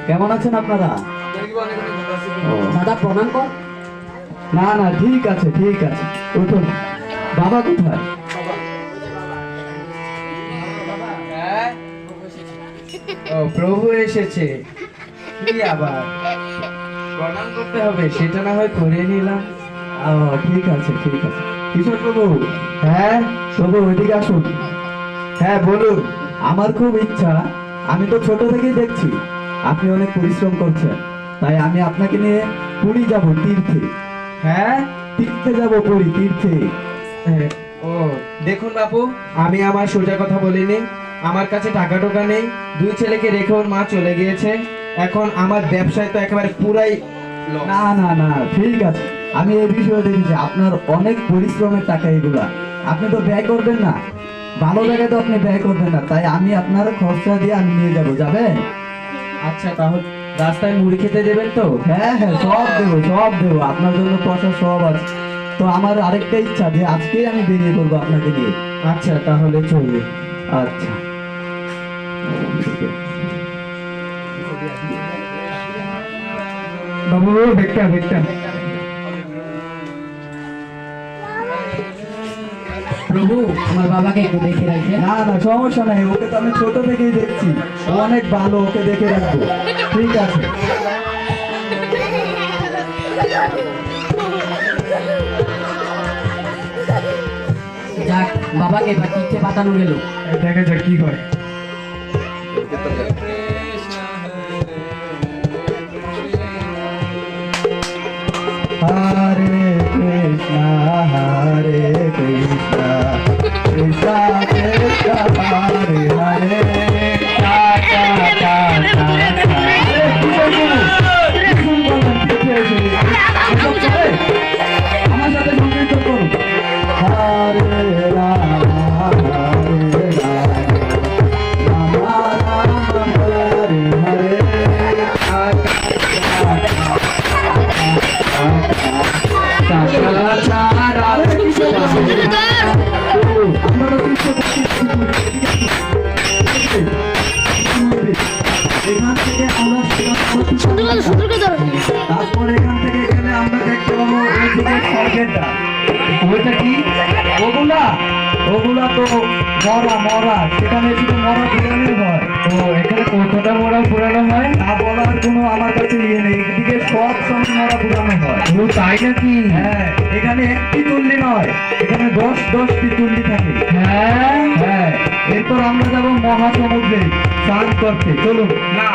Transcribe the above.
কেমন আছেন আপনারা? ও, দাদা প্রণাম কর। না না, ঠিক আছে ঠিক আছে, উঠুন। বাবা কোথায়? ও, প্রভু এসেছে। কি আবার প্রণাম করতে হবে, সেটা না হয় করে নিলাম। ও, ঠিক আছে ঠিক আছে। কিশোর প্রভু, হ্যাঁ প্রভু ওইদিকে আসুন। হ্যাঁ বলুন। আমার খুব ইচ্ছা, আমি তো ছোট থেকেই দেখছি আপনি অনেক পরিশ্রম করছেন, তাই আমি আপনাকে নিয়ে পুরী যাব তীর্থে। হ্যাঁ, তীর্থে যাব, পুরী তীর্থে। হ্যাঁ, ও দেখুন বাপু, আমি আমার সোজা কথা বলিনি। আমার কাছে টাকা টোকা নেই, দুই ছেলেকে রেখে ওর মা চলে গিয়েছে। এখন আমার ব্যবসায় তো একেবারে পুরাই loss। না না না, ঠিক আছে, আমি এই বিষয়ে দেখেছি আপনার অনেক পরিশ্রমের টাকা এগুলা, আপনি তো ব্যয় করবেন না, ভালো জায়গায় তো আপনি ব্যয় করবেন না, তাই আমি আপনার খরচা দিয়ে আমি নিয়ে যাব। যাবেন? আচ্ছা, তাহলে রাস্তায় মুড়ি খেতে দেবেন তো? হ্যাঁ হ্যাঁ, সব দেবো, আপনার জন্য প্রসাদ সব আছে। তো আমার আরেকটা ইচ্ছা যে আজকেই আমি বেরিয়ে পড়বো আপনাকে নিয়ে। আচ্ছা, তাহলে চলবে। আচ্ছা, ঠিক আছে। বাবু দেখতে দেখতে প্রভু আমার বাবাকে একটু দেখে রাখবে। না না, সমস্যা নাই, ওকে তো আমি ছোট থেকেই দেখছি, ও অনেক ভালো, ওকে দেখে রাখবো। ঠিক আছে। যাক, বাবাকে এবার তীর্থে পাঠানো গেল। দেখা যাক কি হয়। হরে কৃষ্ণ হরে কৃষ্ণ কৃষ্ণ কৃষ্ণ হরে হরে। আমার সাথে সংগীত করুন। হরে রাম হরে রাম রাম রাম হরে হরে। এখান থেকে আমরা তারপর এখান থেকে গেলে আমরা দেখতে পাবো ওইদিকে স্বর্গের দ্বার। ওইটা কি? ওগুলা তো মরা, সেখানে শুধু মরা পুরানো হয়। ও, এখানে কতটা মোড়া পুরানো হয়? তা বলার কোনো আমার কাছে ইয়ে নেই, এদিকে সব সময় মরা পুরানো হয়। ও, তাই নাকি? হ্যাঁ, এখানে একটি তুল্লি নয়, এখানে 10টি তুল্লি থাকে। হ্যাঁ, হ্যাঁ, এরপর আমরা যাবো মহাসমুদ্রে স্নান করতে, চলুন। না